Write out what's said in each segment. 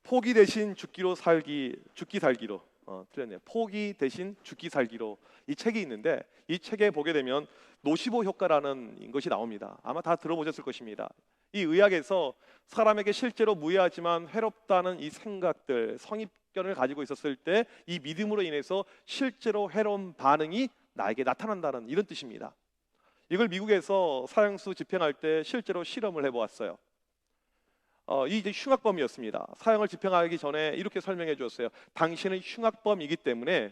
포기 대신 죽기 살기로 틀렸네요. 포기 대신 죽기 살기로 이 책이 있는데, 이 책에 보게 되면 노시보 효과라는 것이 나옵니다. 아마 다 들어보셨을 것입니다. 이 의학에서 사람에게 실제로 무해하지만 해롭다는 이 생각들, 선입견을 가지고 있었을 때 이 믿음으로 인해서 실제로 해로운 반응이 나에게 나타난다는 이런 뜻입니다. 이걸 미국에서 사형수 집행할 때 실제로 실험을 해보았어요. 이제 흉악범이었습니다. 사형을 집행하기 전에 이렇게 설명해 주었어요. 당신은 흉악범이기 때문에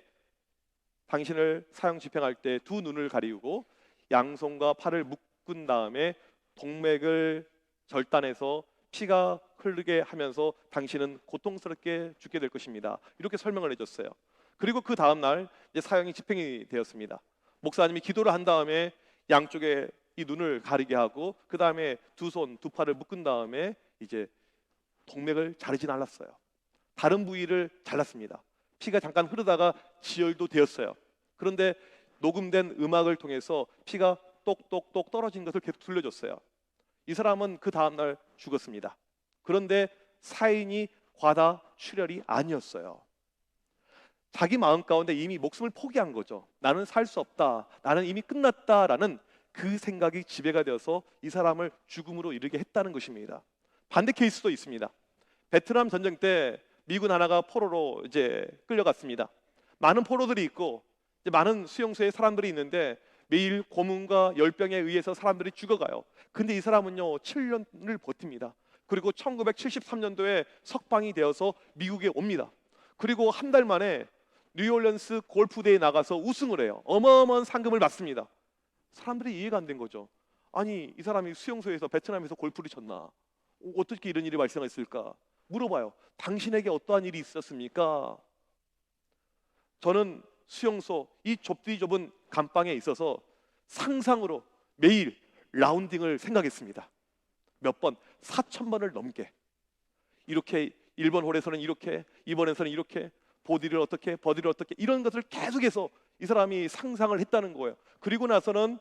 당신을 사형 집행할 때 두 눈을 가리우고 양손과 팔을 묶은 다음에 동맥을 절단해서 피가 흐르게 하면서 당신은 고통스럽게 죽게 될 것입니다. 이렇게 설명을 해줬어요. 그리고 그 다음 날 이제 사형이 집행이 되었습니다. 목사님이 기도를 한 다음에 양쪽에 이 눈을 가리게 하고 그 다음에 두 손, 두 팔을 묶은 다음에 이제 동맥을 자르진 않았어요. 다른 부위를 잘랐습니다. 피가 잠깐 흐르다가 지혈도 되었어요. 그런데 녹음된 음악을 통해서 피가 똑똑똑 떨어진 것을 계속 들려줬어요. 이 사람은 그 다음날 죽었습니다. 그런데 사인이 과다 출혈이 아니었어요. 자기 마음 가운데 이미 목숨을 포기한 거죠. 나는 살 수 없다, 나는 이미 끝났다라는 그 생각이 지배가 되어서 이 사람을 죽음으로 이르게 했다는 것입니다. 반대 케이스도 있습니다. 베트남 전쟁 때 미군 하나가 포로로 이제 끌려갔습니다. 많은 포로들이 있고 이제 많은 수용소에 사람들이 있는데 매일 고문과 열병에 의해서 사람들이 죽어가요. 근데 이 사람은요 7년을 버팁니다. 그리고 1973년도에 석방이 되어서 미국에 옵니다. 그리고 한 달 만에 뉴올리언스 골프대회에 나가서 우승을 해요. 어마어마한 상금을 받습니다. 사람들이 이해가 안 된 거죠. 아니, 이 사람이 수용소에서 베트남에서 골프를 쳤나? 어떻게 이런 일이 발생했을까? 물어봐요. 당신에게 어떠한 일이 있었습니까? 저는 수용소 이 좁디 좁은 감방에 있어서 상상으로 매일 라운딩을 생각했습니다. 몇 번? 4,000번을 넘게. 이렇게 1번 홀에서는 이렇게, 2번에서는 이렇게, 보디를 어떻게, 버디를 어떻게, 이런 것을 계속해서 이 사람이 상상을 했다는 거예요. 그리고 나서는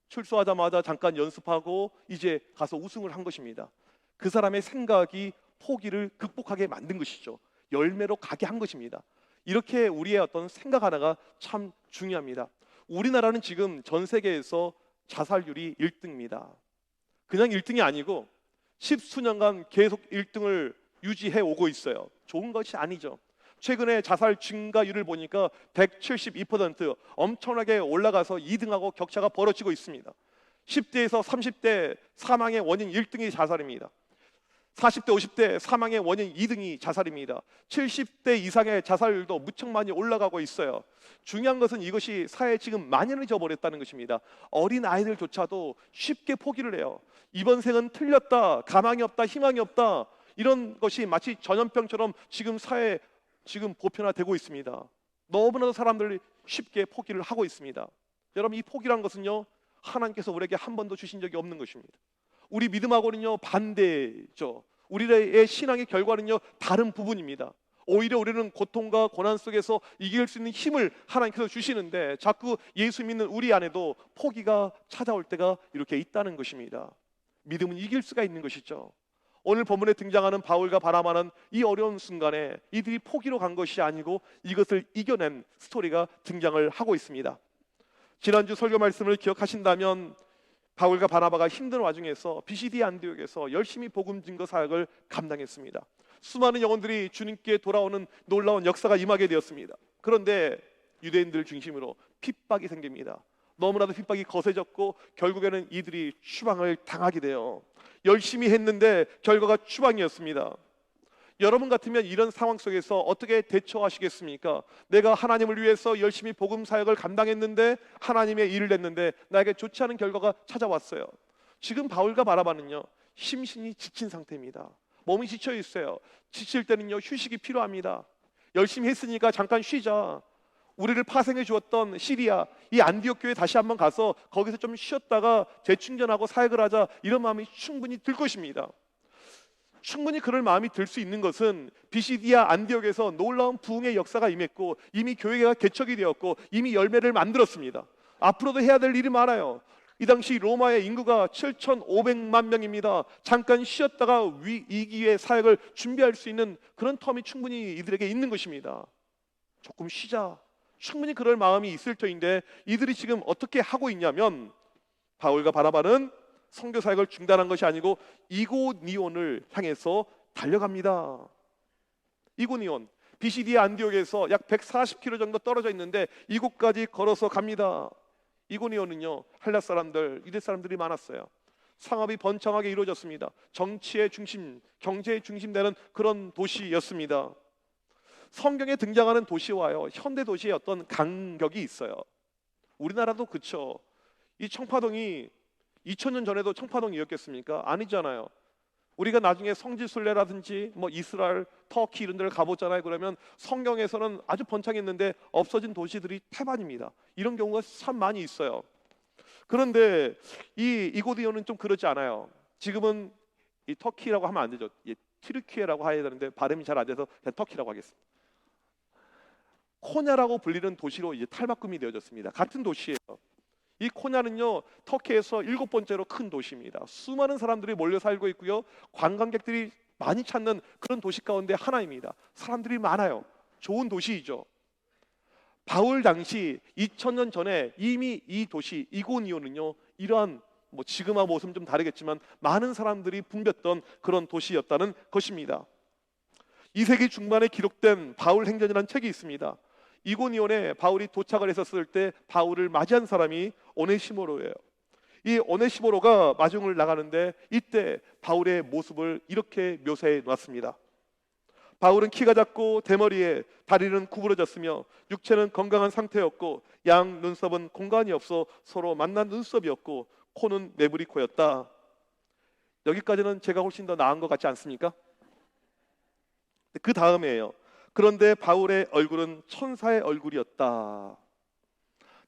출소하자마자 잠깐 연습하고 이제 가서 우승을 한 것입니다. 그 사람의 생각이 포기를 극복하게 만든 것이죠. 열매로 가게 한 것입니다. 이렇게 우리의 어떤 생각 하나가 참 중요합니다. 우리나라는 지금 전 세계에서 자살률이 1등입니다. 그냥 1등이 아니고 10수년간 계속 1등을 유지해 오고 있어요. 좋은 것이 아니죠. 최근에 자살 증가율을 보니까 172% 엄청나게 올라가서 2등하고 격차가 벌어지고 있습니다. 10대에서 30대 사망의 원인 1등이 자살입니다. 40대, 50대 사망의 원인 2등이 자살입니다. 70대 이상의 자살률도 무척 많이 올라가고 있어요. 중요한 것은 이것이 사회에 지금 만연해져 버렸다는 것입니다. 어린 아이들조차도 쉽게 포기를 해요. 이번 생은 틀렸다, 가망이 없다, 희망이 없다, 이런 것이 마치 전염병처럼 지금 사회에 지금 보편화되고 있습니다. 너무나도 사람들이 쉽게 포기를 하고 있습니다. 여러분, 이 포기란 것은요 하나님께서 우리에게 한 번도 주신 적이 없는 것입니다. 우리 믿음하고는요 반대죠. 우리의 신앙의 결과는요 다른 부분입니다. 오히려 우리는 고통과 고난 속에서 이길 수 있는 힘을 하나님께서 주시는데 자꾸 예수 믿는 우리 안에도 포기가 찾아올 때가 이렇게 있다는 것입니다. 믿음은 이길 수가 있는 것이죠. 오늘 본문에 등장하는 바울과 바나바는 이 어려운 순간에 이들이 포기로 간 것이 아니고 이것을 이겨낸 스토리가 등장을 하고 있습니다. 지난주 설교 말씀을 기억하신다면 바울과 바나바가 힘든 와중에서 비시디 안디옥에서 열심히 복음 증거 사역을 감당했습니다. 수많은 영혼들이 주님께 돌아오는 놀라운 역사가 임하게 되었습니다. 그런데 유대인들 중심으로 핍박이 생깁니다. 너무나도 핍박이 거세졌고 결국에는 이들이 추방을 당하게 돼요. 열심히 했는데 결과가 추방이었습니다. 여러분 같으면 이런 상황 속에서 어떻게 대처하시겠습니까? 내가 하나님을 위해서 열심히 복음 사역을 감당했는데 하나님의 일을 했는데 나에게 좋지 않은 결과가 찾아왔어요. 지금 바울과 바나바는요 심신이 지친 상태입니다. 몸이 지쳐 있어요. 지칠 때는요 휴식이 필요합니다. 열심히 했으니까 잠깐 쉬자. 우리를 파생해 주었던 시리아 이 안디옥 교회 다시 한번 가서 거기서 좀 쉬었다가 재충전하고 사역을 하자, 이런 마음이 충분히 들 것입니다. 충분히 그럴 마음이 들 수 있는 것은 비시디아 안디옥에서 놀라운 부흥의 역사가 임했고 이미 교회가 개척이 되었고 이미 열매를 만들었습니다. 앞으로도 해야 될 일이 많아요. 이 당시 로마의 인구가 7,500만 명입니다. 잠깐 쉬었다가 이기의 사역을 준비할 수 있는 그런 텀이 충분히 이들에게 있는 것입니다. 조금 쉬자, 충분히 그럴 마음이 있을 터인데 이들이 지금 어떻게 하고 있냐면, 바울과 바나바는 선교 사역을 중단한 것이 아니고 이고니온을 향해서 달려갑니다. 이고니온, 비시디의 안디옥에서 약 140km 정도 떨어져 있는데 이곳까지 걸어서 갑니다. 이고니온은요, 헬라 사람들, 유대 사람들이 많았어요. 상업이 번창하게 이루어졌습니다. 정치의 중심, 경제의 중심 되는 그런 도시였습니다. 성경에 등장하는 도시와요, 현대 도시의 어떤 간격이 있어요. 우리나라도 그쵸. 이 청파동이 2000년 전에도 청파동이었겠습니까? 아니잖아요. 우리가 나중에 성지순례라든지 뭐 이스라엘, 터키 이런 데를 가보잖아요. 그러면 성경에서는 아주 번창했는데 없어진 도시들이 태반입니다. 이런 경우가 참 많이 있어요. 그런데 이 이고디온은 좀 그렇지 않아요. 지금은 이 터키라고 하면 안 되죠. 튀르키예라고 해야 되는데 발음이 잘 안 돼서 그냥 터키라고 하겠습니다. 코냐라고 불리는 도시로 이제 탈바꿈이 되어졌습니다. 같은 도시예요. 이 코냐는요, 터키에서 7번째로 큰 도시입니다. 수많은 사람들이 몰려 살고 있고요, 관광객들이 많이 찾는 그런 도시 가운데 하나입니다. 사람들이 많아요. 좋은 도시이죠. 바울 당시 2000년 전에 이미 이 도시 이고니온은요, 이러한 뭐 지금과 모습은 좀 다르겠지만 많은 사람들이 붐볐던 그런 도시였다는 것입니다. 2세기 중반에 기록된 바울 행전이라는 책이 있습니다. 이고니온에 바울이 도착을 했었을 때 바울을 맞이한 사람이 오네시모로예요. 이 오네시모로가 마중을 나가는데 이때 바울의 모습을 이렇게 묘사해 놨습니다. 바울은 키가 작고 대머리에 다리는 구부러졌으며 육체는 건강한 상태였고 양 눈썹은 공간이 없어 서로 만난 눈썹이었고 코는 매부리 코였다. 여기까지는 제가 훨씬 더 나은 것 같지 않습니까? 그 다음이에요. 그런데 바울의 얼굴은 천사의 얼굴이었다.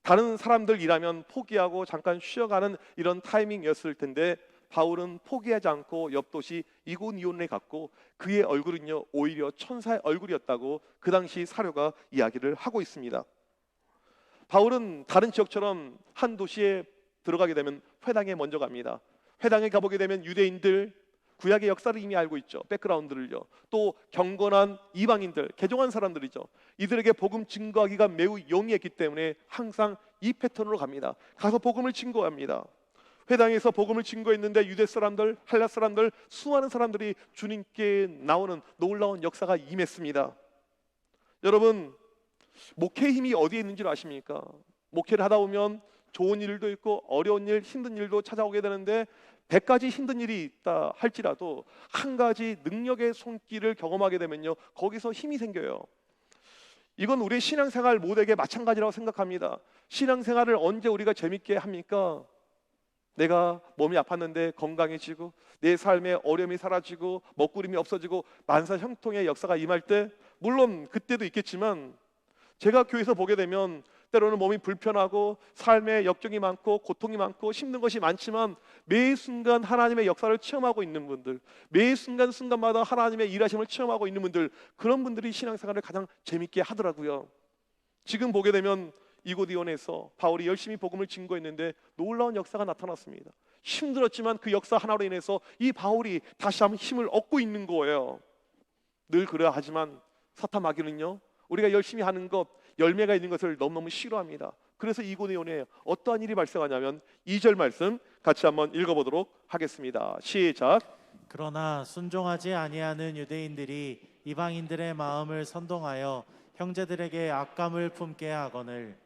다른 사람들이라면 포기하고 잠깐 쉬어가는 이런 타이밍이었을 텐데 바울은 포기하지 않고 옆 도시 이고니온에 갔고 그의 얼굴은요, 오히려 천사의 얼굴이었다고 그 당시 사료가 이야기를 하고 있습니다. 바울은 다른 지역처럼 한 도시에 들어가게 되면 회당에 먼저 갑니다. 회당에 가보게 되면 유대인들, 구약의 역사를 이미 알고 있죠. 백그라운드를요. 또 경건한 이방인들, 개종한 사람들이죠. 이들에게 복음 증거하기가 매우 용이했기 때문에 항상 이 패턴으로 갑니다. 가서 복음을 증거합니다. 회당에서 복음을 증거했는데 유대 사람들, 헬라 사람들, 수많은 사람들이 주님께 나오는 놀라운 역사가 임했습니다. 여러분, 목회의 힘이 어디에 있는지 아십니까? 목회를 하다 보면 좋은 일도 있고 어려운 일, 힘든 일도 찾아오게 되는데 100가지 힘든 일이 있다 할지라도 한 가지 능력의 손길을 경험하게 되면요, 거기서 힘이 생겨요. 이건 우리의 신앙생활 모두에게 마찬가지라고 생각합니다. 신앙생활을 언제 우리가 재밌게 합니까? 내가 몸이 아팠는데 건강해지고 내 삶의 어려움이 사라지고 먹구름이 없어지고 만사형통의 역사가 임할 때, 물론 그때도 있겠지만 제가 교회에서 보게 되면 때로는 몸이 불편하고 삶의 역경이 많고 고통이 많고 힘든 것이 많지만 매 순간 하나님의 역사를 체험하고 있는 분들, 매 순간순간마다 하나님의 일하심을 체험하고 있는 분들, 그런 분들이 신앙생활을 가장 재밌게 하더라고요. 지금 보게 되면 이고디온에서 바울이 열심히 복음을 증거했는데 놀라운 역사가 나타났습니다. 힘들었지만 그 역사 하나로 인해서 이 바울이 다시 한번 힘을 얻고 있는 거예요. 늘 그래야 하지만 사탄 마귀는요, 우리가 열심히 하는 것, 열매가 있는 것을 너무너무 싫어합니다. 그래서 이고니온에 어떠한 일이 발생하냐면 2절 말씀 같이 한번 읽어보도록 하겠습니다. 시작. 그러나 순종하지 아니하는 유대인들이 이방인들의 마음을 선동하여 형제들에게 악감을 품게 하거늘.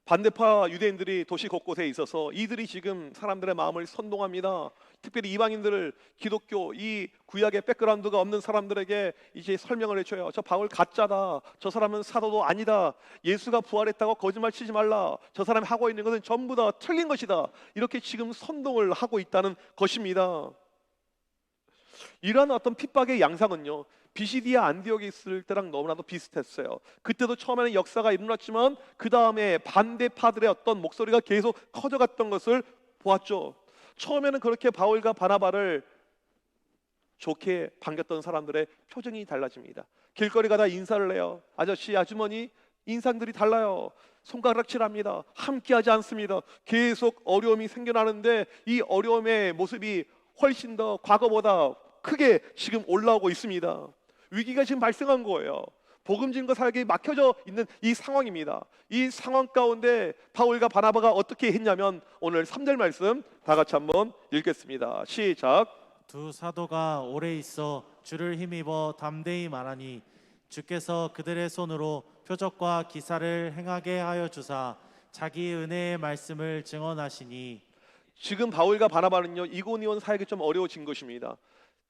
반대파 유대인들이 도시 곳곳에 있어서 이들이 지금 사람들의 마음을 선동합니다. 특별히 이방인들을, 기독교 이 구약의 백그라운드가 없는 사람들에게 이제 설명을 해줘요. 저 바울 가짜다. 저 사람은 사도도 아니다. 예수가 부활했다고 거짓말 치지 말라. 저 사람이 하고 있는 것은 전부 다 틀린 것이다. 이렇게 지금 선동을 하고 있다는 것입니다. 이러한 어떤 핍박의 양상은요, 비시디아 안디옥에 있을 때랑 너무나도 비슷했어요. 그때도 처음에는 역사가 일어났지만 그 다음에 반대파들의 어떤 목소리가 계속 커져갔던 것을 보았죠. 처음에는 그렇게 바울과 바나바를 좋게 반겼던 사람들의 표정이 달라집니다. 길거리 가다 인사를 해요. 아저씨, 아주머니, 인상들이 달라요. 손가락질합니다. 함께하지 않습니다. 계속 어려움이 생겨나는데 이 어려움의 모습이 훨씬 더 과거보다 크게 지금 올라오고 있습니다. 위기가 지금 발생한 거예요. 복음 증거 사역이 막혀져 있는 이 상황입니다. 이 상황 가운데 바울과 바나바가 어떻게 했냐면 오늘 3절 말씀 다 같이 한번 읽겠습니다. 시작. 두 사도가 오래 있어 주를 힘입어 담대히 말하니 주께서 그들의 손으로 표적과 기사를 행하게 하여 주사 자기 은혜의 말씀을 증언하시니. 지금 바울과 바나바는요, 이고니온 사역이 좀 어려워진 것입니다.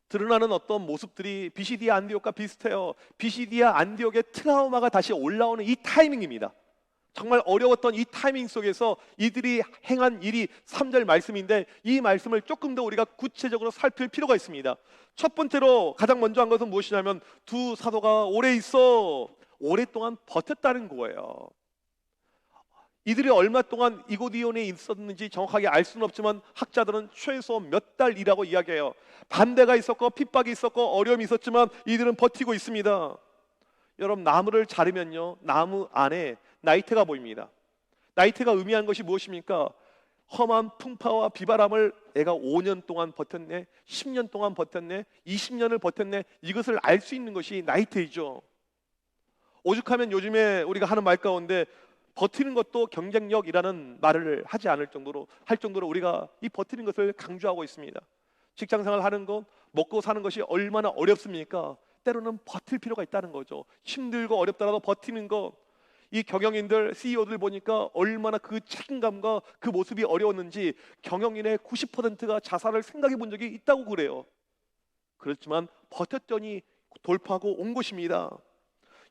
드러나는 어떤 모습들이 비시디아 안디옥과 비슷해요. 비시디아 안디옥의 트라우마가 다시 올라오는 이 타이밍입니다. 정말 어려웠던 이 타이밍 속에서 이들이 행한 일이 3절 말씀인데 이 말씀을 조금 더 우리가 구체적으로 살필 필요가 있습니다. 첫 번째로 가장 먼저 한 것은 무엇이냐면 두 사도가 오래 있어 오랫동안 버텼다는 거예요. 이들이 얼마 동안 이고디온에 있었는지 정확하게 알 수는 없지만 학자들은 최소 몇 달 일하고 이야기해요. 반대가 있었고 핍박이 있었고 어려움이 있었지만 이들은 버티고 있습니다. 여러분, 나무를 자르면요, 나무 안에 나이테가 보입니다. 나이테가 의미하는 것이 무엇입니까? 험한 풍파와 비바람을 내가 5년 동안 버텼네, 10년 동안 버텼네, 20년을 버텼네, 이것을 알 수 있는 것이 나이테이죠. 오죽하면 요즘에 우리가 하는 말 가운데 버티는 것도 경쟁력이라는 말을 하지 않을 정도로 우리가 이 버티는 것을 강조하고 있습니다. 직장생활 하는 것, 먹고 사는 것이 얼마나 어렵습니까? 때로는 버틸 필요가 있다는 거죠. 힘들고 어렵더라도 버티는 것. 이 경영인들, CEO들 보니까 얼마나 그 책임감과 그 모습이 어려웠는지 경영인의 90%가 자살을 생각해 본 적이 있다고 그래요. 그렇지만 버텼더니 돌파하고 온 것입니다.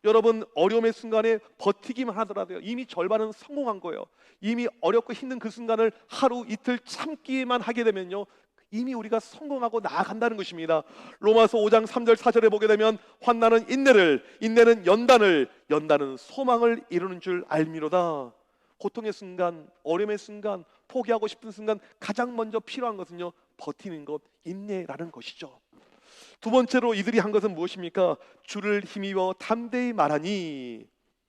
여러분, 어려움의 순간에 버티기만 하더라도요, 이미 절반은 성공한 거예요. 이미 어렵고 힘든 그 순간을 하루 이틀 참기만 하게 되면요, 이미 우리가 성공하고 나아간다는 것입니다. 로마서 5장 3절 4절에 보게 되면 환난은 인내를, 인내는 연단을, 연단은 소망을 이루는 줄 알미로다. 고통의 순간, 어려움의 순간, 포기하고 싶은 순간 가장 먼저 필요한 것은요, 버티는 것, 인내라는 것이죠. 두 번째로 이들이 한 것은 무엇입니까? 주를 힘입어 담대히 말하니.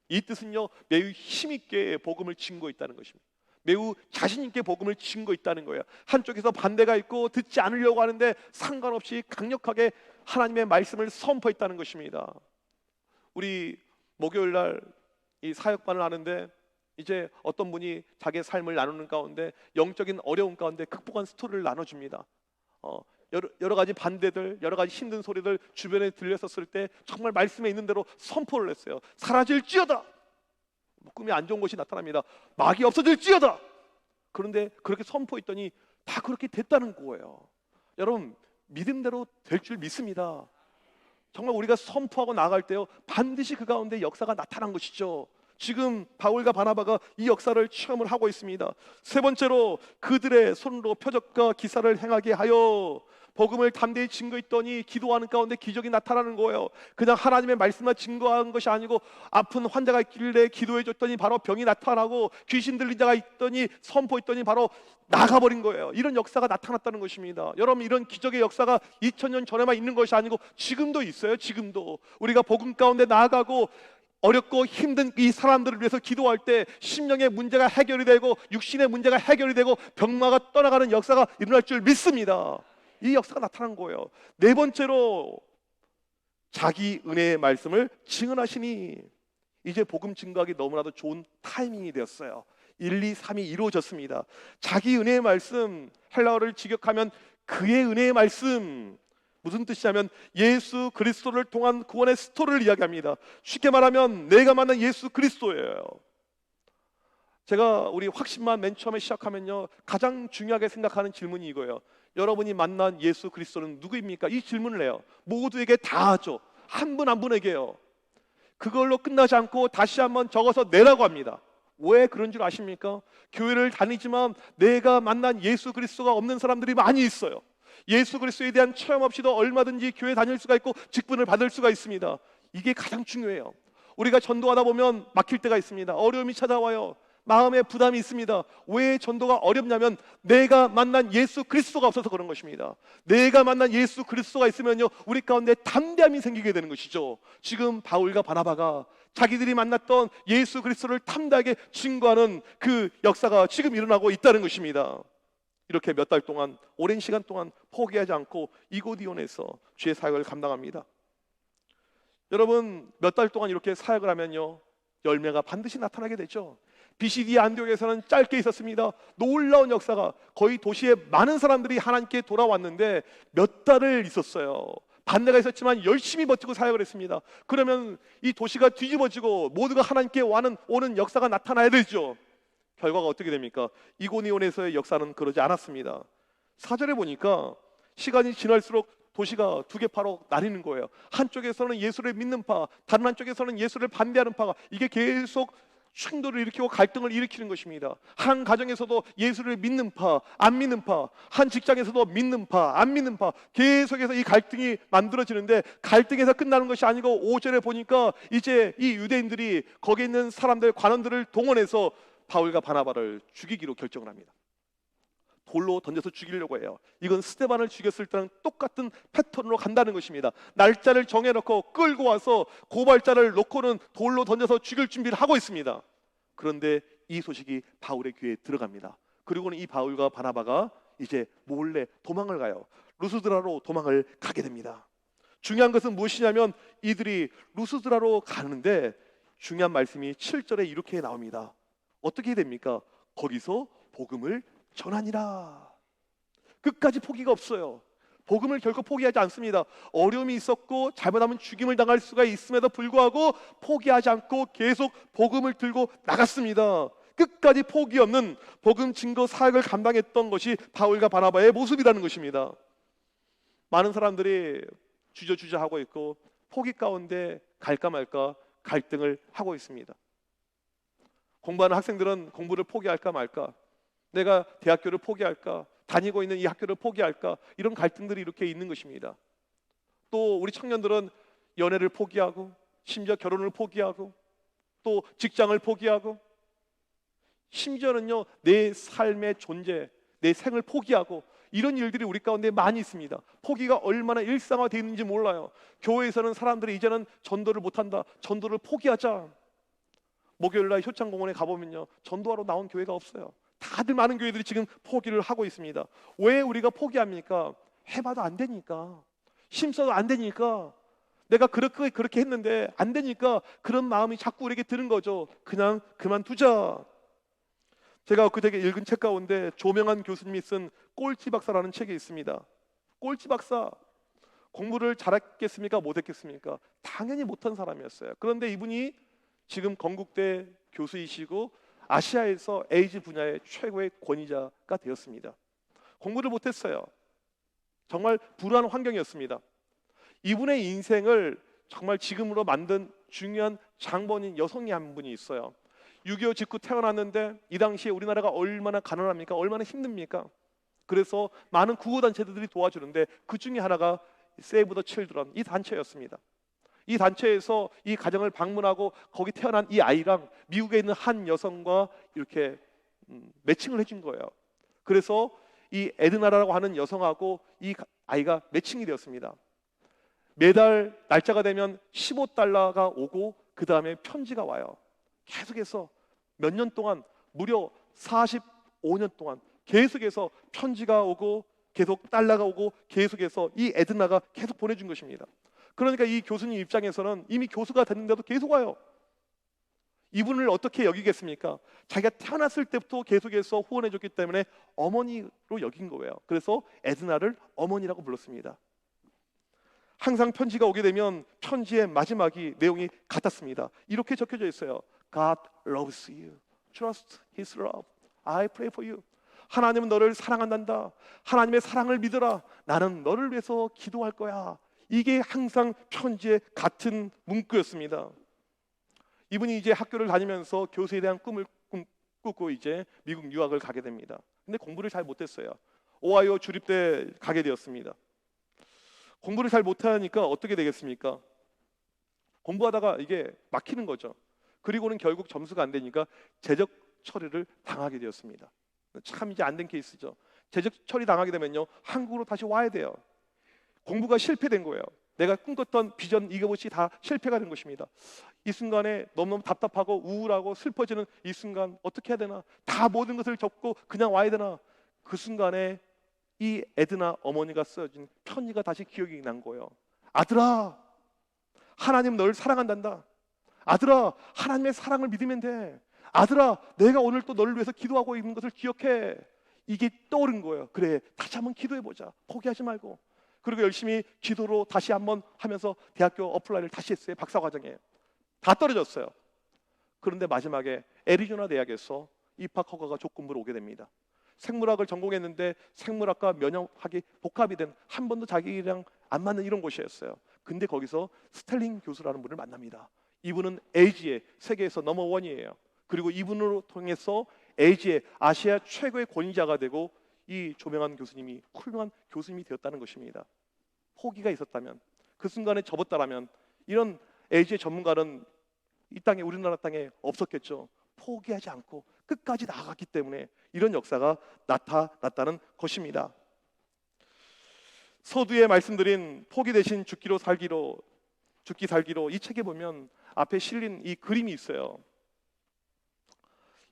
이 뜻은요, 매우 힘있게 복음을 증거했다는 것입니다. 매우 자신 있게 복음을 증거했다는 거예요. 한쪽에서 반대가 있고 듣지 않으려고 하는데 상관없이 강력하게 하나님의 말씀을 선포했다는 것입니다. 우리 목요일 날 이 사역반을 하는데 이제 어떤 분이 자기의 삶을 나누는 가운데 영적인 어려움 가운데 극복한 스토리를 나눠줍니다. 여러 가지 반대들, 여러 가지 힘든 소리들 주변에 들렸었을 때 정말 말씀에 있는 대로 선포를 했어요. 사라질지어다. 꿈이 안 좋은 것이 나타납니다. 막이 없어질지어다. 그런데 그렇게 선포했더니 다 그렇게 됐다는 거예요. 여러분, 믿음대로 될 줄 믿습니다. 정말 우리가 선포하고 나갈 때요, 반드시 그 가운데 역사가 나타난 것이죠. 지금 바울과 바나바가 이 역사를 체험을 하고 있습니다. 세 번째로 그들의 손으로 표적과 기사를 행하게 하여 복음을 담대히 증거했더니 기도하는 가운데 기적이 나타나는 거예요. 그냥 하나님의 말씀만 증거한 것이 아니고 아픈 환자가 있길래 기도해줬더니 바로 병이 나타나고 귀신 들린 자가 있더니 선포했더니 바로 나가버린 거예요. 이런 역사가 나타났다는 것입니다. 여러분, 이런 기적의 역사가 2000년 전에만 있는 것이 아니고 지금도 있어요. 지금도 우리가 복음 가운데 나아가고 어렵고 힘든 이 사람들을 위해서 기도할 때 심령의 문제가 해결이 되고 육신의 문제가 해결이 되고 병마가 떠나가는 역사가 일어날 줄 믿습니다. 이 역사가 나타난 거예요. 네 번째로 자기 은혜의 말씀을 증언하시니. 이제 복음 증거하기 너무나도 좋은 타이밍이 되었어요. 1, 2, 3이 이루어졌습니다. 자기 은혜의 말씀, 헬라어를 직역하면 그의 은혜의 말씀. 무슨 뜻이냐면 예수 그리스도를 통한 구원의 스토리를 이야기합니다. 쉽게 말하면 내가 만난 예수 그리스도예요. 제가 우리 확신만 맨 처음에 시작하면요, 가장 중요하게 생각하는 질문이 이거예요. 여러분이 만난 예수 그리스도는 누구입니까? 이 질문을 해요. 모두에게 다 하죠. 한 분 한 분에게요. 그걸로 끝나지 않고 다시 한번 적어서 내라고 합니다. 왜 그런 줄 아십니까? 교회를 다니지만 내가 만난 예수 그리스도가 없는 사람들이 많이 있어요. 예수 그리스도에 대한 체험 없이도 얼마든지 교회 다닐 수가 있고 직분을 받을 수가 있습니다. 이게 가장 중요해요. 우리가 전도하다 보면 막힐 때가 있습니다. 어려움이 찾아와요. 마음에 부담이 있습니다. 왜 전도가 어렵냐면 내가 만난 예수 그리스도가 없어서 그런 것입니다. 내가 만난 예수 그리스도가 있으면요, 우리 가운데 담대함이 생기게 되는 것이죠. 지금 바울과 바나바가 자기들이 만났던 예수 그리스도를 탐나게 증거하는 그 역사가 지금 일어나고 있다는 것입니다. 이렇게 몇 달 동안, 오랜 시간 동안 포기하지 않고 이고디온에서 주의 사역을 감당합니다. 여러분, 몇 달 동안 이렇게 사역을 하면요, 열매가 반드시 나타나게 되죠. BCD 안디옥에서는 짧게 있었습니다. 놀라운 역사가, 거의 도시에 많은 사람들이 하나님께 돌아왔는데 몇 달을 있었어요. 반대가 있었지만 열심히 버티고 사역을 했습니다. 그러면 이 도시가 뒤집어지고 모두가 하나님께 오는 역사가 나타나야 되죠. 결과가 어떻게 됩니까? 이고니온에서의 역사는 그러지 않았습니다. 4절에 보니까 시간이 지날수록 도시가 두 개파로 나뉘는 거예요. 한쪽에서는 예수를 믿는 파, 다른 한쪽에서는 예수를 반대하는 파가, 이게 계속 충돌을 일으키고 갈등을 일으키는 것입니다. 한 가정에서도 예수를 믿는 파, 안 믿는 파, 한 직장에서도 믿는 파, 안 믿는 파, 계속해서 이 갈등이 만들어지는데, 갈등에서 끝나는 것이 아니고 5절에 보니까 이제 이 유대인들이 거기 있는 사람들, 관원들을 동원해서 바울과 바나바를 죽이기로 결정을 합니다. 돌로 던져서 죽이려고 해요. 이건 스데반을 죽였을 때랑 똑같은 패턴으로 간다는 것입니다. 날짜를 정해놓고 끌고 와서 고발자를 놓고는 돌로 던져서 죽일 준비를 하고 있습니다. 그런데 이 소식이 바울의 귀에 들어갑니다. 그리고는 이 바울과 바나바가 이제 몰래 도망을 가요. 루스드라로 도망을 가게 됩니다. 중요한 것은 무엇이냐면, 이들이 루스드라로 가는데 중요한 말씀이 7절에 이렇게 나옵니다. 어떻게 됩니까? 거기서 복음을 전하니라. 끝까지 포기가 없어요. 복음을 결코 포기하지 않습니다. 어려움이 있었고 잘못하면 죽임을 당할 수가 있음에도 불구하고 포기하지 않고 계속 복음을 들고 나갔습니다. 끝까지 포기 없는 복음 증거 사역을 감당했던 것이 바울과 바나바의 모습이라는 것입니다. 많은 사람들이 주저주저하고 있고 포기 가운데 갈까 말까 갈등을 하고 있습니다. 공부하는 학생들은 공부를 포기할까 말까, 내가 대학교를 포기할까, 다니고 있는 이 학교를 포기할까, 이런 갈등들이 이렇게 있는 것입니다. 또 우리 청년들은 연애를 포기하고, 심지어 결혼을 포기하고, 또 직장을 포기하고, 심지어는요 내 삶의 존재, 내 생을 포기하고, 이런 일들이 우리 가운데 많이 있습니다. 포기가 얼마나 일상화되어 있는지 몰라요. 교회에서는 사람들이 이제는 전도를 못한다, 전도를 포기하자. 목요일날 효창공원에 가보면요, 전도하러 나온 교회가 없어요. 다들 많은 교회들이 지금 포기를 하고 있습니다. 왜 우리가 포기합니까? 해봐도 안 되니까, 힘써도 안 되니까, 내가 그렇게 했는데 안 되니까 그런 마음이 자꾸 우리에게 드는 거죠. 그냥 그만두자. 제가 그때 읽은 책 가운데 조명한 교수님이 쓴 꼴찌 박사라는 책이 있습니다. 꼴찌 박사, 공부를 잘했겠습니까? 못했겠습니까? 당연히 못한 사람이었어요. 그런데 이분이 지금 건국대 교수이시고 아시아에서 에이즈 분야의 최고의 권위자가 되었습니다. 공부를 못했어요. 정말 불우한 환경이었습니다. 이분의 인생을 정말 지금으로 만든 중요한 장본인 여성이 한 분이 있어요. 6.25 직후 태어났는데 이 당시에 우리나라가 얼마나 가난합니까? 얼마나 힘듭니까? 그래서 많은 구호단체들이 도와주는데 그 중에 하나가 Save the Children, 이 단체였습니다. 이 단체에서 이 가정을 방문하고 거기 태어난 이 아이랑 미국에 있는 한 여성과 이렇게 매칭을 해준 거예요. 그래서 이 에드나라고 하는 여성하고 이 아이가 매칭이 되었습니다. 매달 날짜가 되면 $15가 오고 그 다음에 편지가 와요. 계속해서 몇 년 동안, 무려 45년 동안 계속해서 편지가 오고 계속 달러가 오고 계속해서 이 에드나가 계속 보내준 것입니다. 그러니까 이 교수님 입장에서는 이미 교수가 됐는데도 계속 와요. 이분을 어떻게 여기겠습니까? 자기가 태어났을 때부터 계속해서 후원해줬기 때문에 어머니로 여긴 거예요. 그래서 에드나를 어머니라고 불렀습니다. 항상 편지가 오게 되면 편지의 마지막이 내용이 같았습니다. 이렇게 적혀져 있어요. God loves you. Trust His love. I pray for you. 하나님은 너를 사랑한단다. 하나님의 사랑을 믿어라. 나는 너를 위해서 기도할 거야. 이게 항상 편지의 같은 문구였습니다. 이분이 이제 학교를 다니면서 교수에 대한 꿈을 꾸고 이제 미국 유학을 가게 됩니다. 근데 공부를 잘 못했어요. 오하이오 주립대 가게 되었습니다. 공부를 잘 못하니까 어떻게 되겠습니까? 공부하다가 이게 막히는 거죠. 그리고는 결국 점수가 안 되니까 재적 처리를 당하게 되었습니다. 참 이제 안 된 케이스죠. 재적 처리 당하게 되면요, 한국으로 다시 와야 돼요. 공부가 실패된 거예요. 내가 꿈꿨던 비전 이것이 다 실패가 된 것입니다. 이 순간에 너무너무 답답하고 우울하고 슬퍼지는 이 순간 어떻게 해야 되나? 다 모든 것을 접고 그냥 와야 되나? 그 순간에 이 에드나 어머니가 쓰여진 편지가 다시 기억이 난 거예요. 아들아, 하나님 널 사랑한단다. 아들아, 하나님의 사랑을 믿으면 돼. 아들아, 내가 오늘 또 너를 위해서 기도하고 있는 것을 기억해. 이게 떠오른 거예요. 그래, 다시 한번 기도해보자. 포기하지 말고. 그리고 열심히 기도로 다시 한번 하면서 대학교 어플라이를 다시 했어요. 박사과정에 다 떨어졌어요. 그런데 마지막에 애리조나 대학에서 입학 허가가 조건부로 오게 됩니다. 생물학을 전공했는데 생물학과 면역학이 복합이 된 한 번도 자기랑 안 맞는 이런 곳이었어요. 근데 거기서 스텔링 교수라는 분을 만납니다. 이분은 에이지의 세계에서 넘버원이에요. 그리고 이분으로 통해서 에이지의 아시아 최고의 권위자가 되고 이 조명한 교수님이 훌륭한 교수님이 되었다는 것입니다. 포기가 있었다면, 그 순간에 접었다라면 이런 에이지의 전문가는 이 땅에, 우리나라 땅에 없었겠죠. 포기하지 않고 끝까지 나아갔기 때문에 이런 역사가 나타났다는 것입니다. 서두에 말씀드린 포기 대신 죽기 살기로 이 책에 보면 앞에 실린 이 그림이 있어요.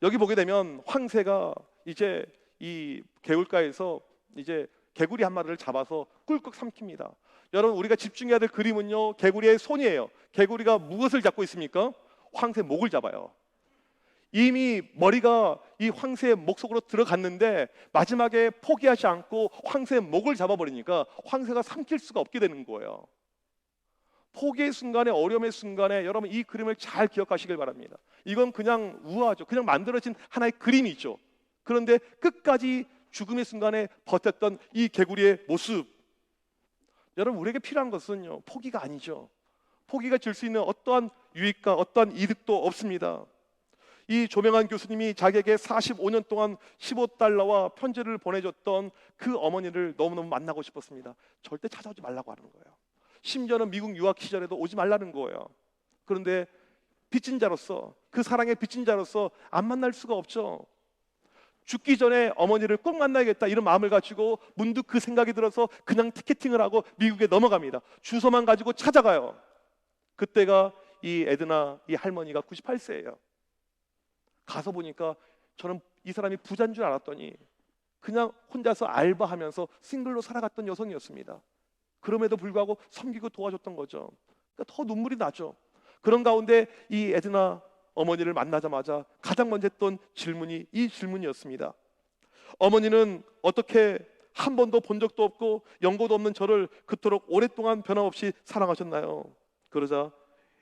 여기 보게 되면 황새가 이제 이 개울가에서 이제 개구리 한 마리를 잡아서 꿀꺽 삼킵니다. 여러분, 우리가 집중해야 될 그림은요, 개구리의 손이에요. 개구리가 무엇을 잡고 있습니까? 황새 목을 잡아요. 이미 머리가 이 황새의 목 속으로 들어갔는데 마지막에 포기하지 않고 황새의 목을 잡아버리니까 황새가 삼킬 수가 없게 되는 거예요. 포기의 순간에, 어려움의 순간에 여러분 이 그림을 잘 기억하시길 바랍니다. 이건 그냥 우아하죠. 그냥 만들어진 하나의 그림이죠. 그런데 끝까지 죽음의 순간에 버텼던 이 개구리의 모습, 여러분 우리에게 필요한 것은요, 포기가 아니죠. 포기가 줄 수 있는 어떠한 유익과 어떠한 이득도 없습니다. 이 조명한 교수님이 자기에게 45년 동안 15달러와 편지를 보내줬던 그 어머니를 너무너무 만나고 싶었습니다. 절대 찾아오지 말라고 하는 거예요. 심지어는 미국 유학 시절에도 오지 말라는 거예요. 그런데 빚진 자로서, 그 사랑의 빚진 자로서 안 만날 수가 없죠. 죽기 전에 어머니를 꼭 만나야겠다 이런 마음을 가지고 문득 그 생각이 들어서 그냥 티켓팅을 하고 미국에 넘어갑니다. 주소만 가지고 찾아가요. 그때가 이 에드나 이 할머니가 98세예요. 가서 보니까 저는 이 사람이 부자인 줄 알았더니 그냥 혼자서 알바하면서 싱글로 살아갔던 여성이었습니다. 그럼에도 불구하고 섬기고 도와줬던 거죠. 그러니까 더 눈물이 나죠. 그런 가운데 이 에드나 어머니를 만나자마자 가장 먼저 했던 질문이 이 질문이었습니다. 어머니는 어떻게 한 번도 본 적도 없고 연고도 없는 저를 그토록 오랫동안 변함없이 사랑하셨나요? 그러자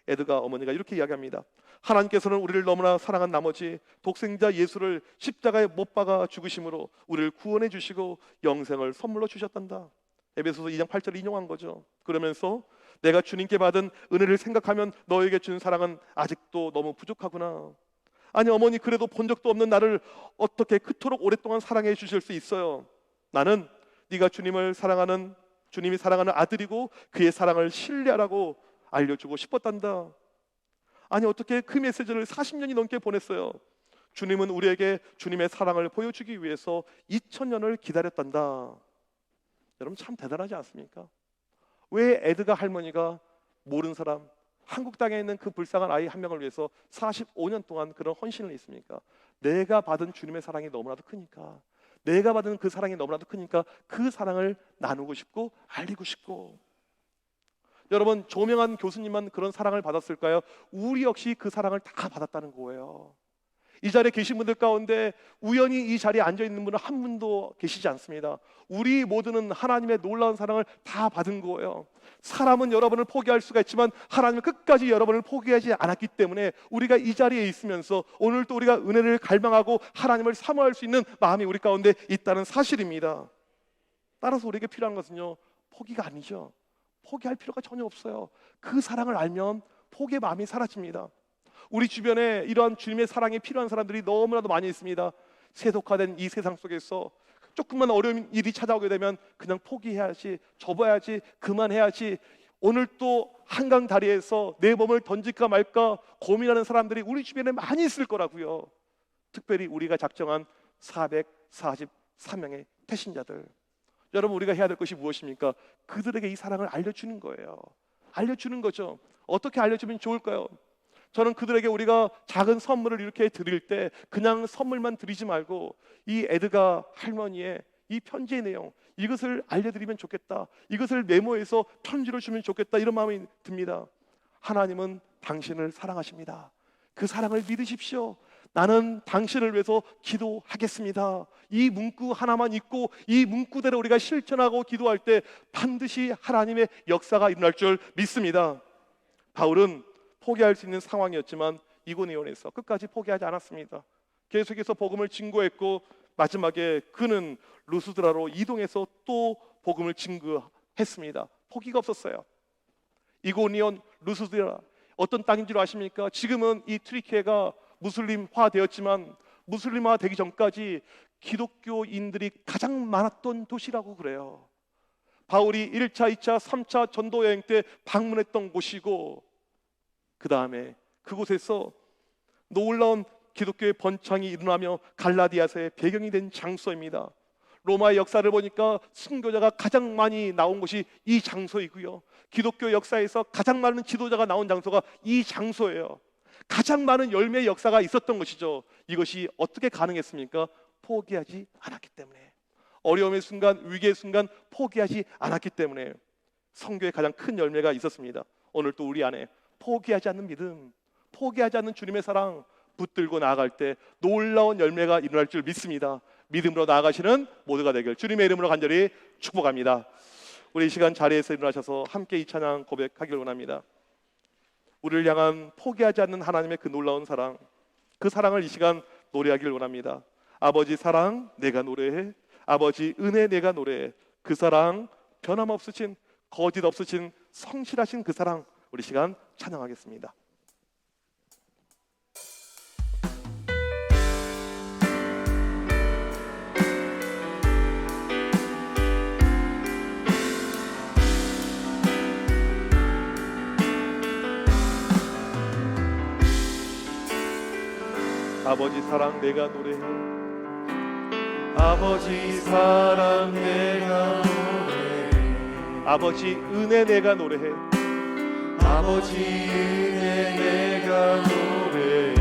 에드가 어머니가 이렇게 이야기합니다. 하나님께서는 우리를 너무나 사랑한 나머지 독생자 예수를 십자가에 못 박아 죽으심으로 우리를 구원해 주시고 영생을 선물로 주셨단다. 에베소서 2장 8절을 인용한 거죠. 그러면서 내가 주님께 받은 은혜를 생각하면 너에게 준 사랑은 아직도 너무 부족하구나. 아니 어머니, 그래도 본 적도 없는 나를 어떻게 그토록 오랫동안 사랑해 주실 수 있어요? 나는 네가 주님이 사랑하는 아들이고 그의 사랑을 신뢰하라고 알려주고 싶었단다. 아니 어떻게 그 메시지를 40년이 넘게 보냈어요? 주님은 우리에게 주님의 사랑을 보여주기 위해서 2000년을 기다렸단다. 여러분 참 대단하지 않습니까? 왜 에드가 할머니가 모르는 사람, 한국 땅에 있는 그 불쌍한 아이 한 명을 위해서 45년 동안 그런 헌신을 했습니까? 내가 받은 주님의 사랑이 너무나도 크니까, 내가 받은 그 사랑이 너무나도 크니까 그 사랑을 나누고 싶고 알리고 싶고. 여러분, 조명한 교수님만 그런 사랑을 받았을까요? 우리 역시 그 사랑을 다 받았다는 거예요. 이 자리에 계신 분들 가운데 우연히 이 자리에 앉아 있는 분은 한 분도 계시지 않습니다. 우리 모두는 하나님의 놀라운 사랑을 다 받은 거예요. 사람은 여러분을 포기할 수가 있지만 하나님은 끝까지 여러분을 포기하지 않았기 때문에 우리가 이 자리에 있으면서 오늘 또 우리가 은혜를 갈망하고 하나님을 사모할 수 있는 마음이 우리 가운데 있다는 사실입니다. 따라서 우리에게 필요한 것은요, 포기가 아니죠. 포기할 필요가 전혀 없어요. 그 사랑을 알면 포기의 마음이 사라집니다. 우리 주변에 이러한 주님의 사랑이 필요한 사람들이 너무나도 많이 있습니다. 세속화된 이 세상 속에서 조금만 어려운 일이 찾아오게 되면 그냥 포기해야지, 접어야지, 그만해야지, 오늘 또 한강 다리에서 내 몸을 던질까 말까 고민하는 사람들이 우리 주변에 많이 있을 거라고요. 특별히 우리가 작정한 443명의 태신자들. 여러분, 우리가 해야 될 것이 무엇입니까? 그들에게 이 사랑을 알려주는 거예요. 알려주는 거죠. 어떻게 알려주면 좋을까요? 저는 그들에게 우리가 작은 선물을 이렇게 드릴 때 그냥 선물만 드리지 말고 이 에드가 할머니의 이 편지의 내용, 이것을 알려드리면 좋겠다, 이것을 메모해서 편지로 주면 좋겠다, 이런 마음이 듭니다. 하나님은 당신을 사랑하십니다. 그 사랑을 믿으십시오. 나는 당신을 위해서 기도하겠습니다. 이 문구 하나만 읽고 이 문구대로 우리가 실천하고 기도할 때 반드시 하나님의 역사가 일어날 줄 믿습니다. 바울은 포기할 수 있는 상황이었지만 이고니온에서 끝까지 포기하지 않았습니다. 계속해서 복음을 증거했고 마지막에 그는 루스드라로 이동해서 또 복음을 증거했습니다. 포기가 없었어요. 이고니온, 루스드라, 어떤 땅인 줄 아십니까? 지금은 이 트리키에가 무슬림화 되었지만 무슬림화 되기 전까지 기독교인들이 가장 많았던 도시라고 그래요. 바울이 1차, 2차, 3차 전도 여행 때 방문했던 곳이고, 그 다음에 그곳에서 놀라운 기독교의 번창이 일어나며 갈라디아서의 배경이 된 장소입니다. 로마의 역사를 보니까 순교자가 가장 많이 나온 곳이 이 장소이고요, 기독교 역사에서 가장 많은 지도자가 나온 장소가 이 장소예요. 가장 많은 열매의 역사가 있었던 것이죠. 이것이 어떻게 가능했습니까? 포기하지 않았기 때문에. 어려움의 순간, 위기의 순간 포기하지 않았기 때문에 성교에 가장 큰 열매가 있었습니다. 오늘 또 우리 안에 포기하지 않는 믿음, 포기하지 않는 주님의 사랑 붙들고 나아갈 때 놀라운 열매가 일어날 줄 믿습니다. 믿음으로 나아가시는 모두가 되길 주님의 이름으로 간절히 축복합니다. 우리 이 시간 자리에서 일어나셔서 함께 이 찬양 고백하길 원합니다. 우리를 향한 포기하지 않는 하나님의 그 놀라운 사랑, 그 사랑을 이 시간 노래하길 원합니다. 아버지 사랑 내가 노래해, 아버지 은혜 내가 노래해. 그 사랑, 변함없으신, 거짓 없으신, 성실하신 그 사랑, 우리 시간 찬양하겠습니다. 아버지 사랑 내가 노래해, 아버지 사랑 내가 노래해, 아버지 은혜 내가 노래해, 아버지 은혜 내가 노래해.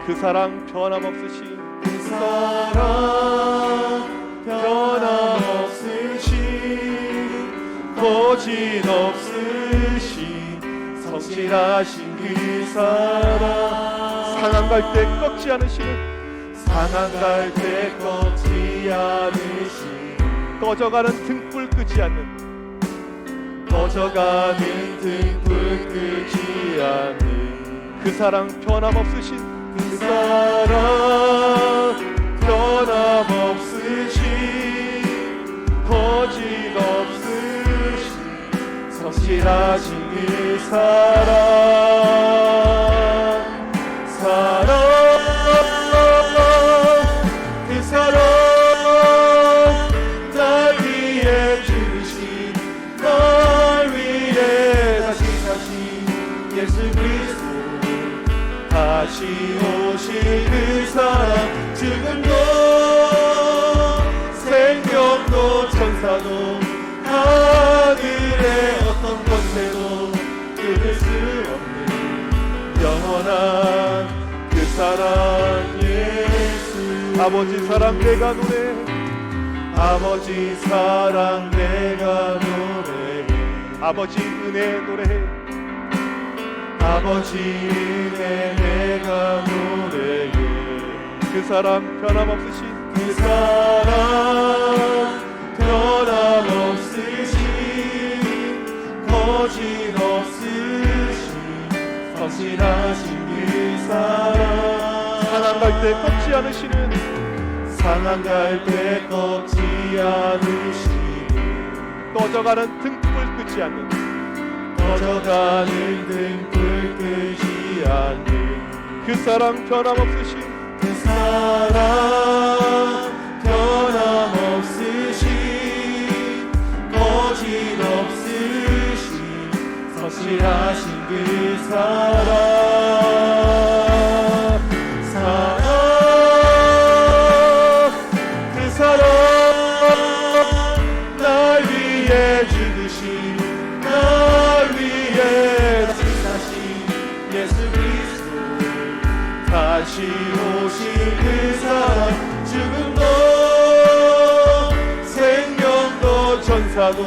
그 사랑 변함없으신, 그 사랑 변함없으신, 거짓 없으신, 성실하신 그 사랑, 상한 갈 때 꺾지 않으시는, 상한 갈 때 꺾지 않으신, 꺼져가는 등불 끄지 않는, 꺼져가는 등불 끄지 않는 그 사랑 변함없으신, 그 사랑 변함없으신, 거짓 없으신, 성실하신 그 사랑, 그 사랑 날 위해 주신, 날 위해 다시 예수 그리스도 다시 오신 그 사랑, 지금도 생명도 천사도 하늘의 어떤 권세도 끊을 수 없는 영원한 그 사랑 예수. 아버지 사랑 내가 노래해, 아버지 사랑 내가 노래해, 아버지 은혜 노래해, 아버지 은혜 내가 노래해. 그 사랑 변함없으신, 그 사랑 변함없으신, 거짓 없으신, 성실하신 그 사랑, 상한 갈 때 꺾지 않으시는, 상한 갈 때 꺾지 않으시는, 꺼져가는 등불 끄지 않는, 꺼져가는 등불 끄지 않는 그 사랑 변함없으신, 그 사랑 변함없으신, 거짓 없으신, 성실하신 그 사랑, 그 사랑 우리의 승자신 예수 그리스도 다시 오실 그 사랑 죽음도 생명도 천사도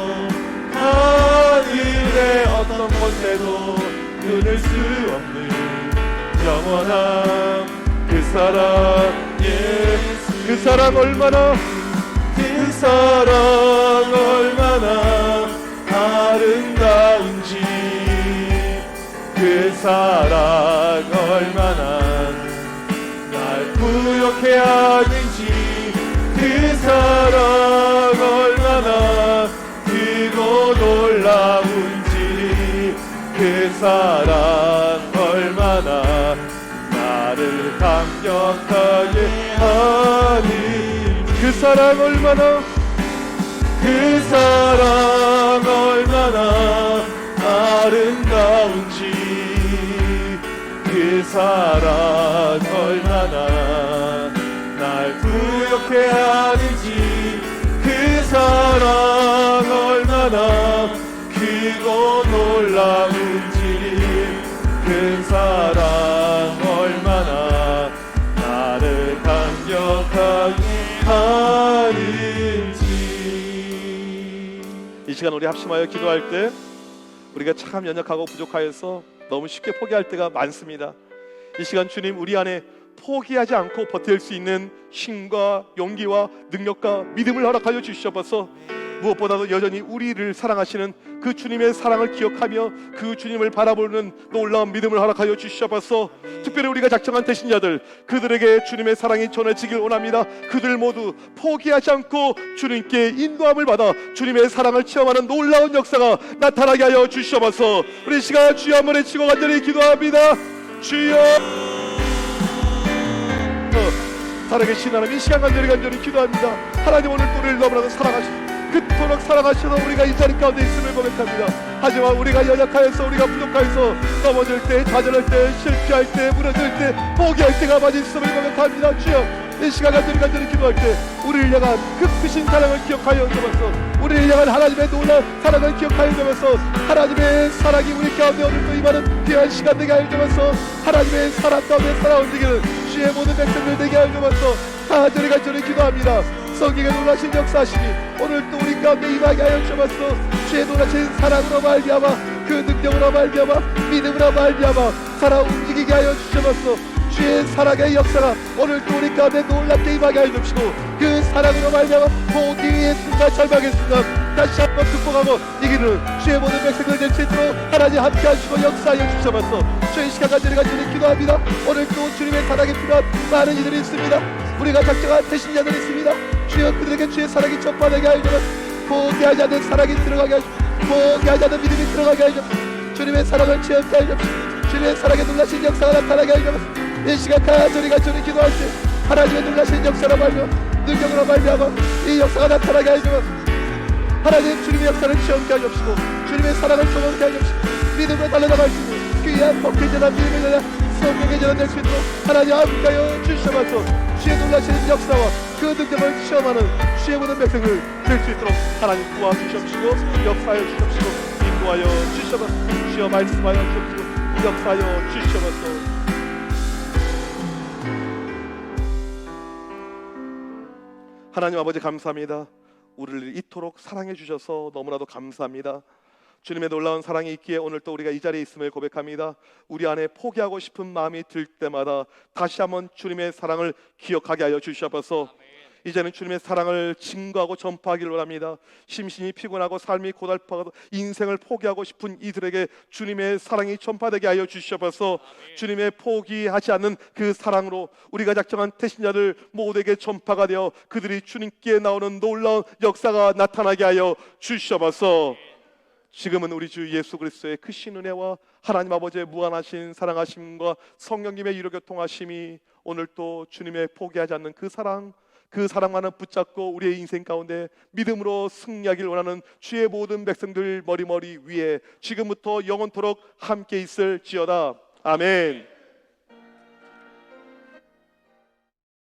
하늘의 어떤 권세도 끊을 수 없는 영원한 그 사랑 예수 그 사랑 얼마나 그 사랑 얼마나 아름다운지 그 사랑 얼마나 날 부욕해 하는지 그 사랑 얼마나 크고 놀라운지 그 사랑 얼마나 나를 감격하게 하니 그 사랑 얼마나 그 사랑 얼마나 아름다운지 그 사랑 얼마나 날 부욕해 하는지 그 사랑 얼마나 크고 놀라운지 그 사랑 얼마나 나를 감격하게 하는지. 이 시간 우리 합심하여 기도할 때 우리가 참 연약하고 부족하여서 너무 쉽게 포기할 때가 많습니다. 이 시간 주님 우리 안에 포기하지 않고 버틸 수 있는 힘과 용기와 능력과 믿음을 허락하여 주시옵소서. 무엇보다도 여전히 우리를 사랑하시는 그 주님의 사랑을 기억하며 그 주님을 바라보는 놀라운 믿음을 허락하여 주시옵소서. 특별히 우리가 작정한 대신자들 그들에게 주님의 사랑이 전해지길 원합니다. 그들 모두 포기하지 않고 주님께 인도함을 받아 주님의 사랑을 체험하는 놀라운 역사가 나타나게 하여 주시옵소서. 우리 시간 주여 한번 외치고 간절히 기도합니다. 주여 살아계신 하나님 이 시간 간절히 기도합니다. 하나님 오늘 또 우리를 너무나도 사랑하시고 그토록 사랑하셔서 우리가 이 자리 가운데 있음을 고백합니다. 하지만 우리가 연약하여서 우리가 부족하여서 넘어질 때 좌절할 때 실패할 때 무너질 때 포기할 때가 많이 있음을 고백합니다. 주여 이 시간 간절히 기도할 때 우리를 향한 그 크신 사랑을 기억하여 주옵소서. 우리를 향한 하나님의 놀라운 사랑을 기억하여 주옵소서. 하나님의 사랑이 우리 가운데 오늘도 임하는 귀한 시간 되게 하여 주옵소서. 하나님의 사랑 가운데 살아 움직이는 주의 모든 백성들 되게 하여 주옵소서. 간절히 기도합니다. 성경에 놀라신 역사하시니 오늘 또 우리 가운데 임하게 하여 주옵소서. 주의 놀라신 사랑으로 말미암아 그 능력으로 말미암아 믿음으로 말미암아 살아 움직이게 하여 주옵소서. 주의 사랑의 역사가 오늘 또 우리 가운데 놀랍게 임하게 하여 주시고 그 사랑으로 말미암아 포기의 순간 절망의 순간 다시 한번 극복하고 이기는 주의 모든 백성들 될 수 있도록 하나님 함께 하시고 역사하여 주옵소서. 주의 시간 간절히 기도합니다. 오늘 또 주님의 사랑이 필요한 많은 이들이 있습니다. 우리가 작정한 대신자들이 있습니다. 주여 그들에게 주의 사랑이 전파되게 하여 주옵소서. 포기하지 않는 사랑이 들어가게 하여 주옵소서. 포기하지 않는 믿음이 들어가게 하여 주옵소서. 주님의 사랑을 체험케 하여 주옵소서. 주님의 사랑에 놀라신 역사가 나타나게 하여 주옵소서. 이 시간 간절히 기도할 때 하나님의 놀라신 역사로 말미암아 능력으로 말미암아 이 역사가 나타나게 하여 주옵소서. 하나님 주님의 역사를 체험케 하여 주옵시고 주님의 사랑을 경험케 하여 주옵시고 믿음으로 달려나갈 수 있는 귀한 복의 재단 믿음의 재단 성령의 재단 될 수 있도록 하나님 함께하여 주시옵소서. 주의 놀라신 역사와 그 능력을 체험하는 주의 모든 백성을 될 수 있도록 하나님 도와주시옵시고 역사하여 주시옵시고 인도하여 주시옵소서. 주여 말씀하여 주옵시고 역사하여 주시옵소서. 하나님 아버지 감사합니다. 우리를 이토록 사랑해 주셔서 너무나도 감사합니다. 주님의 놀라운 사랑이 있기에 오늘 또 우리가 이 자리에 있음을 고백합니다. 우리 안에 포기하고 싶은 마음이 들 때마다 다시 한번 주님의 사랑을 기억하게 하여 주시옵소서. 이제는 주님의 사랑을 증거하고 전파하기를 원합니다. 심신이 피곤하고 삶이 고달파도 인생을 포기하고 싶은 이들에게 주님의 사랑이 전파되게 하여 주시옵소서. 주님의 포기하지 않는 그 사랑으로 우리가 작정한 태신자들 모두에게 전파가 되어 그들이 주님께 나오는 놀라운 역사가 나타나게 하여 주시옵소서. 지금은 우리 주 예수 그리스도의 크신 은혜와 하나님 아버지의 무한하신 사랑하심과 성령님의 유료교통하심이 오늘 또 주님의 포기하지 않는 그 사랑만을 붙잡고 우리의 인생 가운데 믿음으로 승리하길 원하는 주의 모든 백성들 머리 위에 지금부터 영원토록 함께 있을지어다. 아멘.